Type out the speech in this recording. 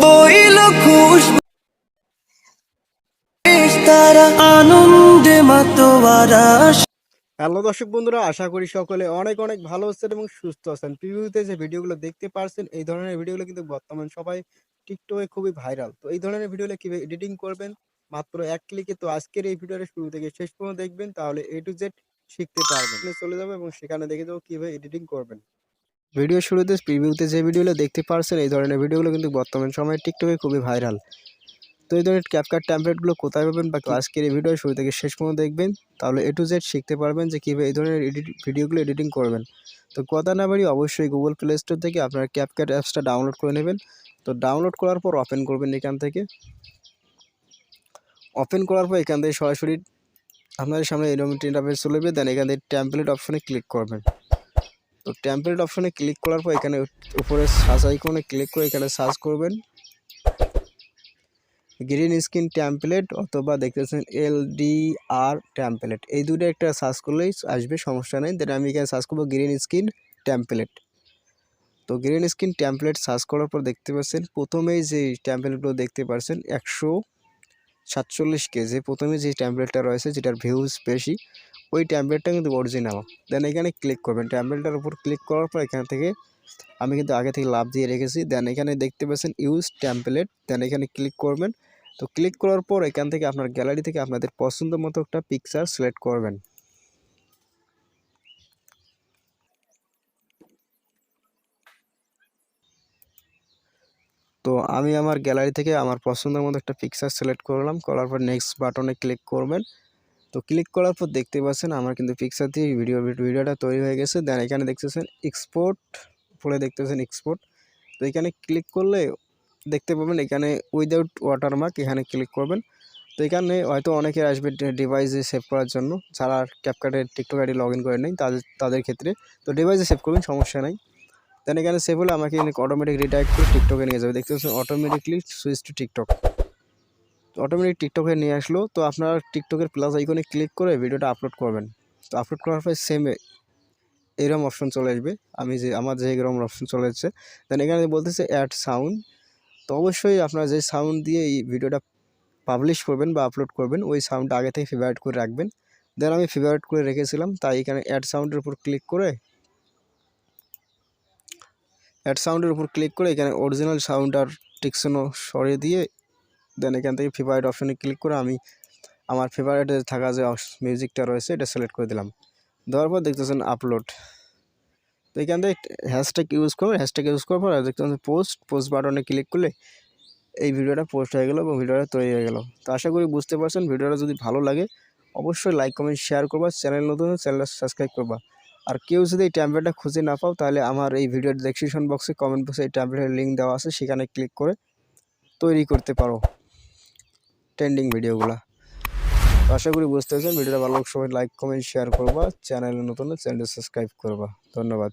বইল খুশ তারা আনন্দে মাতোয়ারা। হ্যালো দর্শক বন্ধুরা, আশা করি সকলে অনেক অনেক ভালো আছেন এবং সুস্থ আছেন। প্রিভিউতে যে ভিডিওগুলো দেখতে পারছেন, এই ধরনের ভিডিওগুলো কিন্তু বর্তমান সবাই টিকটকে খুবই ভাইরাল। তো এই ধরনের ভিডিওগুলো কিভাবে এডিটিং করবেন মাত্র এক ক্লিকে, তো আজকের এই ভিডিওটা শুরু থেকে শেষ পর্যন্ত দেখবেন, তাহলে A to Z শিখতে পারবেন। চলে যাবো এবং সেখানে দেখে যাবো কিভাবে এডিটিং করবেন। ভিডিও শুরুতে প্রিভিউতে যে ভিডিওগুলো দেখতে পারছেন, এই ধরনের ভিডিওগুলো কিন্তু বর্তমান সময়ে টিকটকে খুবই ভাইরাল। তো এই ধরনের ক্যাপকাট টেমপ্লেটগুলো কোথায় পাবেন বা আজকের এই ভিডিও শুরু থেকে শেষ পর্যন্ত দেখবেন, তাহলে A to Z শিখতে পারবেন যে কীভাবে এই ধরনের ভিডিওগুলো এডিটিং করবেন। তো কথা না বাড়ি অবশ্যই গুগল প্লে স্টোর থেকে আপনার ক্যাপকাট অ্যাপসটা ডাউনলোড করে নেবেন। তো ডাউনলোড করার পর ওপেন করবেন। এখান থেকে ওপেন করার পর এখান থেকে সরাসরি আপনাদের সামনে এরকম ইন্টারফেস চলে যাবে। দেন এখান থেকে টেমপ্লেট অপশনে ক্লিক করবেন। তো টেমপ্লেট অপশনে ক্লিক করার পর এখানে উপরে সার্চ আইকনে ক্লিক করে এখানে সার্চ করবেন গ্রিন স্ক্রিন টেমপ্লেট অথবা দেখতেছেন LDR টেমপ্লেট, এই দুটো একটা সার্চ করলেই আসবে, সমস্যা নেই। দেন আমি এখানে সার্চ করবো গ্রিন স্ক্রিন টেমপ্লেট। তো গ্রিন স্ক্রিন টেমপ্লেট সার্চ করার পর দেখতে পাচ্ছেন প্রথমেই যে টেমপ্লেটগুলো দেখতে পাচ্ছেন 147K, যে প্রথমে যে টেমপ্লেটটা রয়েছে যেটার ভিউজ বেশি, ওই টেমপ্লেটটা কিন্তু অরিজিনাল। দেন এখানে ক্লিক করবেন। টেমপ্লেটটার উপর ক্লিক করার পর এখান থেকে আমি কিন্তু আগে থেকে লাভ দিয়ে রেখেছি। দেন এখানে দেখতে পাচ্ছেন ইউজ টেমপ্লেট, দেন এখানে ক্লিক করবেন। তো ক্লিক করার পর এখান থেকে আপনার গ্যালারি থেকে আপনাদের পছন্দ মতো একটা পিকচার সিলেক্ট করবেন। তো আমি আমার গ্যালারি থেকে আমার পছন্দের মতো একটা পিকচার সিলেক্ট করলাম, করার পর নেক্সট বাটনে ক্লিক করবেন। তো ক্লিক করার পর দেখতে পাচ্ছেন আমার কিন্তু পিকচার দিয়ে ভিডিওটা তৈরি হয়ে গেছে। দেন এখানে দেখতেছেন এক্সপোর্ট, উপরে দেখতেছেন এক্সপোর্ট। তো এখানে ক্লিক করলে দেখতে পাবেন এখানে উইদাউট ওয়াটারমার্ক, এখানে ক্লিক করবেন। তো এখানে হয়তো অনেকের আসবে ডিভাইসে সেভ করার জন্য, যারা ক্যাপকাটের টিকটক আইডি লগ ইন করে নেই তাদের ক্ষেত্রে। তো ডিভাইসে সেভ করবেন, সমস্যা নাই। দেন এখানে সেভ হলে আমাকে অটোমেটিক রিডাইরেক্ট করে টিকটকে নিয়ে যাবে। দেখতে পাচ্ছেন automatically switch to TikTok, automatic টিকটকে নিয়ে আসলো। তো আপনারা টিকটকের প্লাস আইকনে ক্লিক করে ভিডিওটা আপলোড করবেন। তো আপলোড করার পর সেম এরকম অপশন চলে আসবে, আমার যে এরকম অপশন চলে এসেছে। দেন এখানে বলতেছে অ্যাড সাউন্ড। তো অবশ্যই আপনারা যে সাউন্ড দিয়ে এই ভিডিওটা পাবলিশ করবেন বা আপলোড করবেন, ওই সাউন্ডটা আগে থেকে ফেভারিট করে রাখবেন। দেন আমি ফেভারিট করে রেখেছিলাম, তাই এখানে অ্যাড সাউন্ডের উপর ক্লিক করে এখানে অরিজিনাল সাউন্ড আর টিকশনও সরিয়ে দিয়ে দেন এখান থেকে ফেভারিট অপশনে ক্লিক করে আমি আমার ফেভারিটে থাকা যে মিউজিকটা রয়েছে এটা সিলেক্ট করে দিলাম। দেওয়ার পর দেখতেছেন আপলোড। তো এখান থেকে হ্যাশট্যাগ ইউজ করার পর দেখতেছেন পোস্ট বাটনে ক্লিক করলে এই ভিডিওটা পোস্ট হয়ে গেল এবং ভিডিওটা তৈরি হয়ে গেল। তো আশা করি বুঝতে পারছেন। ভিডিওটা যদি ভালো লাগে অবশ্যই লাইক কমেন্ট শেয়ার করবা, চ্যানেল নতুন চ্যানেলটা সাবস্ক্রাইব করবা। আর কেউ যদি এই টেমপ্লেটটা খুঁজে না পাও, তাহলে আমার এই ভিডিওর ডেসক্রিপশন বক্সে কমেন্ট বক্সে এই টেমপ্লেটের লিঙ্ক দেওয়া আছে, সেখানে ক্লিক করে তৈরি করতে পারো ট্রেন্ডিং ভিডিওগুলো। তো আশা করি বুঝতে পারছেন। ভিডিওটা ভালো সবাই লাইক কমেন্ট শেয়ার করবা, চ্যানেল নতুন চ্যানেলটা সাবস্ক্রাইব করবা। ধন্যবাদ।